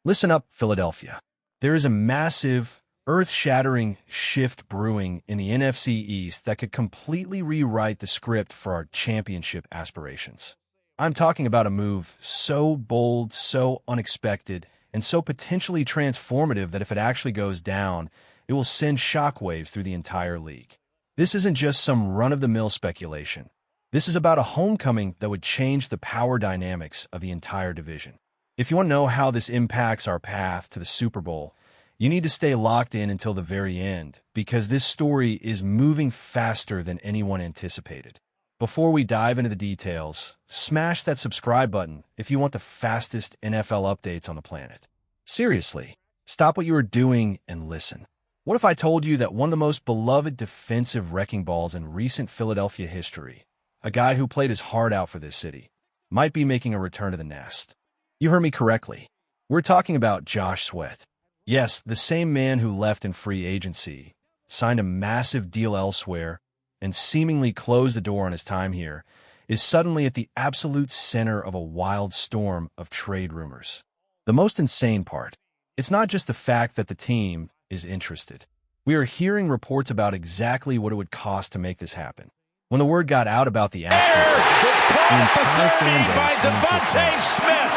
Listen up, Philadelphia. There is a massive, earth-shattering shift brewing in the NFC East that could completely rewrite the script for our championship aspirations. I'm talking about a move so bold, so unexpected, and so potentially transformative that if it actually goes down, it will send shockwaves through the entire league. This isn't just some run-of-the-mill speculation. This is about a homecoming that would change the power dynamics of the entire division. If you want to know how this impacts our path to the Super Bowl, you need to stay locked in until the very end, because this story is moving faster than anyone anticipated. Before we dive into the details, smash that subscribe button if you want the fastest NFL updates on the planet. Seriously, stop what you are doing and listen. What if I told you that one of the most beloved defensive wrecking balls in recent Philadelphia history, a guy who played his heart out for this city, might be making a return to the nest? You heard me correctly. We're talking about Josh Sweat. Yes, the same man who left in free agency, signed a massive deal elsewhere, and seemingly closed the door on his time here, is suddenly at the absolute center of a wild storm of trade rumors. The most insane part, it's not just the fact that the team is interested. We are hearing reports about exactly what it would cost to make this happen. When the word got out about the asking price, the entire fan base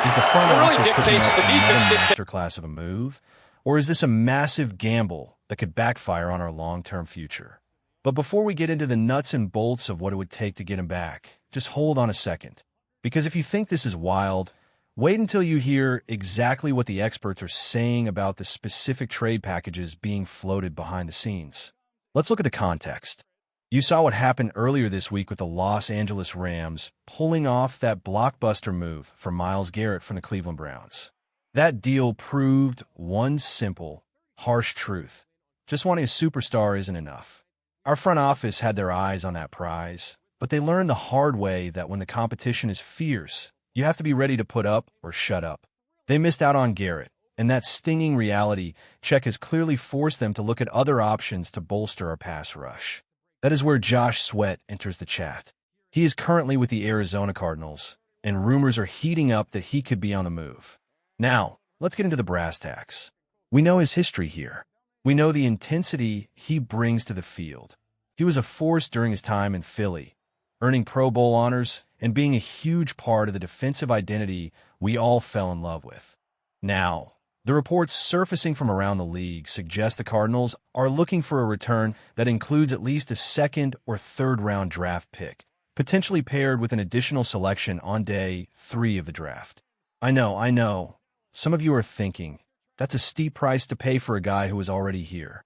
is the front office cooking up another masterclass of a move, or is this a massive gamble that could backfire on our long-term future? But before we get into the nuts and bolts of what it would take to get him back, just hold on a second. Because if you think this is wild, wait until you hear exactly what the experts are saying about the specific trade packages being floated behind the scenes. Let's look at the context. You saw what happened earlier this week with the Los Angeles Rams pulling off that blockbuster move for Myles Garrett from the Cleveland Browns. That deal proved one simple, harsh truth. Just wanting a superstar isn't enough. Our front office had their eyes on that prize, but they learned the hard way that when the competition is fierce, you have to be ready to put up or shut up. They missed out on Garrett, and that stinging reality check has clearly forced them to look at other options to bolster our pass rush. That is where Josh Sweat enters the chat. He is currently with the Arizona Cardinals, and rumors are heating up that he could be on the move. Now, let's get into the brass tacks. We know his history here. We know the intensity he brings to the field. He was a force during his time in Philly, earning Pro Bowl honors and being a huge part of the defensive identity we all fell in love with. Now, the reports surfacing from around the league suggest the Cardinals are looking for a return that includes at least a second or third round draft pick, potentially paired with an additional selection on day 3 of the draft. I know. Some of you are thinking, that's a steep price to pay for a guy who is already here.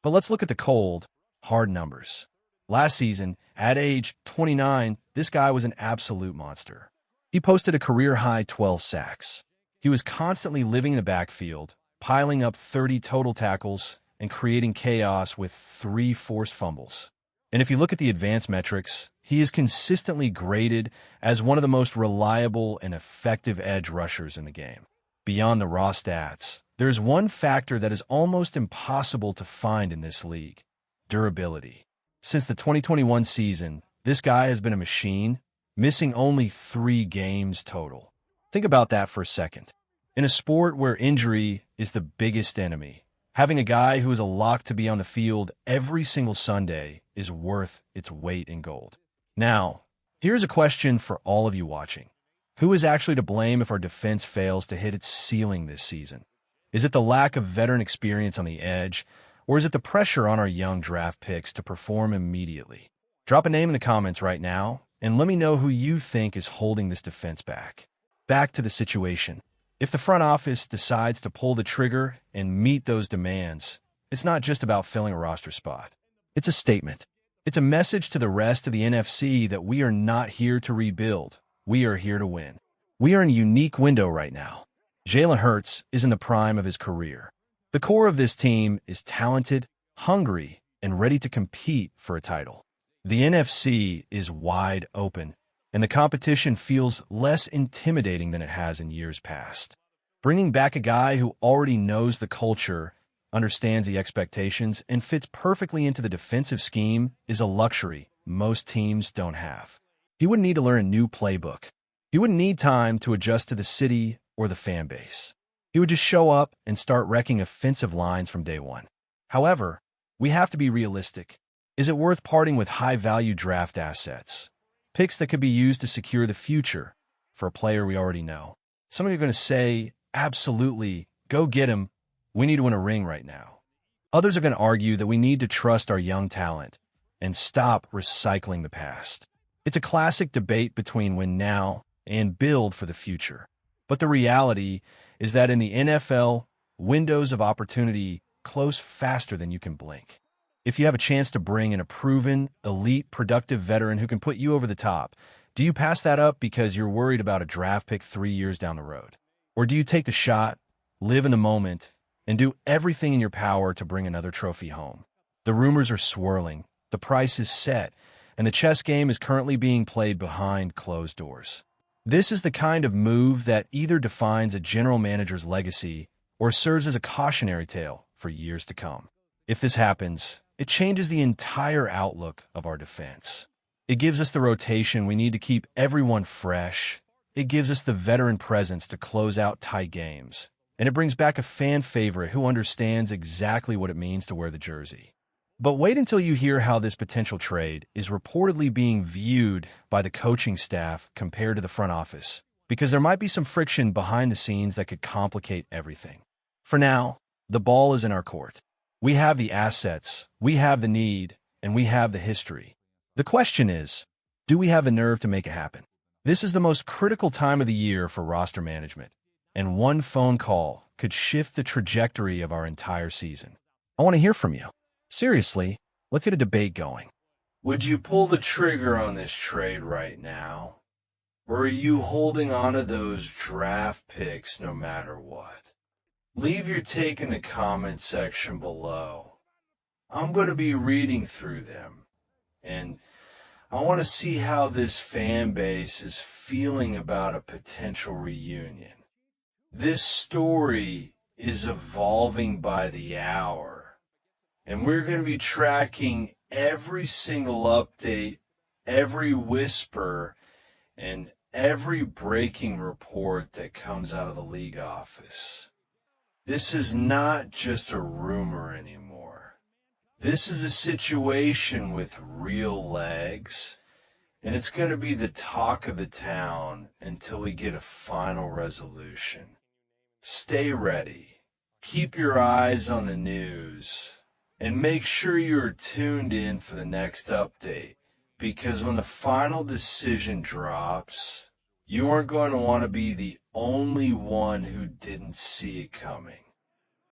But let's look at the cold, hard numbers. Last season, at age 29, this guy was an absolute monster. He posted a career-high 12 sacks. He was constantly living in the backfield, piling up 30 total tackles and creating chaos with 3 forced fumbles. And if you look at the advanced metrics, he is consistently graded as one of the most reliable and effective edge rushers in the game. Beyond the raw stats, there's one factor that is almost impossible to find in this league: durability. Since the 2021 season, this guy has been a machine, missing only 3 games total. Think about that for a second. In a sport where injury is the biggest enemy, having a guy who is a lock to be on the field every single Sunday is worth its weight in gold. Now, here's a question for all of you watching. Who is actually to blame if our defense fails to hit its ceiling this season? Is it the lack of veteran experience on the edge, or is it the pressure on our young draft picks to perform immediately? Drop a name in the comments right now, and let me know who you think is holding this defense back. Back to the situation. If the front office decides to pull the trigger and meet those demands, it's not just about filling a roster spot. It's a statement. It's a message to the rest of the NFC that we are not here to rebuild. We are here to win. We are in a unique window right now. Jalen Hurts is in the prime of his career. The core of this team is talented, hungry, and ready to compete for a title. The NFC is wide open, and the competition feels less intimidating than it has in years past. Bringing back a guy who already knows the culture, understands the expectations, and fits perfectly into the defensive scheme is a luxury most teams don't have. He wouldn't need to learn a new playbook. He wouldn't need time to adjust to the city or the fan base. He would just show up and start wrecking offensive lines from day one. However, we have to be realistic. Is it worth parting with high-value draft assets? Picks that could be used to secure the future for a player we already know. Some of you are going to say, absolutely, go get him. We need to win a ring right now. Others are going to argue that we need to trust our young talent and stop recycling the past. It's a classic debate between win now and build for the future. But the reality is that in the NFL, windows of opportunity close faster than you can blink. If you have a chance to bring in a proven, elite, productive veteran who can put you over the top, do you pass that up because you're worried about a draft pick 3 years down the road? Or do you take the shot, live in the moment, and do everything in your power to bring another trophy home? The rumors are swirling, the price is set, and the chess game is currently being played behind closed doors. This is the kind of move that either defines a general manager's legacy or serves as a cautionary tale for years to come. If this happens, it changes the entire outlook of our defense. It gives us the rotation we need to keep everyone fresh. It gives us the veteran presence to close out tight games. And it brings back a fan favorite who understands exactly what it means to wear the jersey. But wait until you hear how this potential trade is reportedly being viewed by the coaching staff compared to the front office, because there might be some friction behind the scenes that could complicate everything. For now, the ball is in our court. We have the assets, we have the need, and we have the history. The question is, do we have the nerve to make it happen? This is the most critical time of the year for roster management, and one phone call could shift the trajectory of our entire season. I want to hear from you. Seriously, let's get a debate going. Would you pull the trigger on this trade right now? Or are you holding on to those draft picks no matter what? Leave your take in the comment section below. I'm going to be reading through them, and I want to see how this fan base is feeling about a potential reunion. This story is evolving by the hour. And we're going to be tracking every single update, every whisper, and every breaking report that comes out of the league office. This is not just a rumor anymore. This is a situation with real legs, and it's going to be the talk of the town until we get a final resolution. Stay ready. Keep your eyes on the news. And make sure you're tuned in for the next update, because when the final decision drops, you aren't going to want to be the only one who didn't see it coming.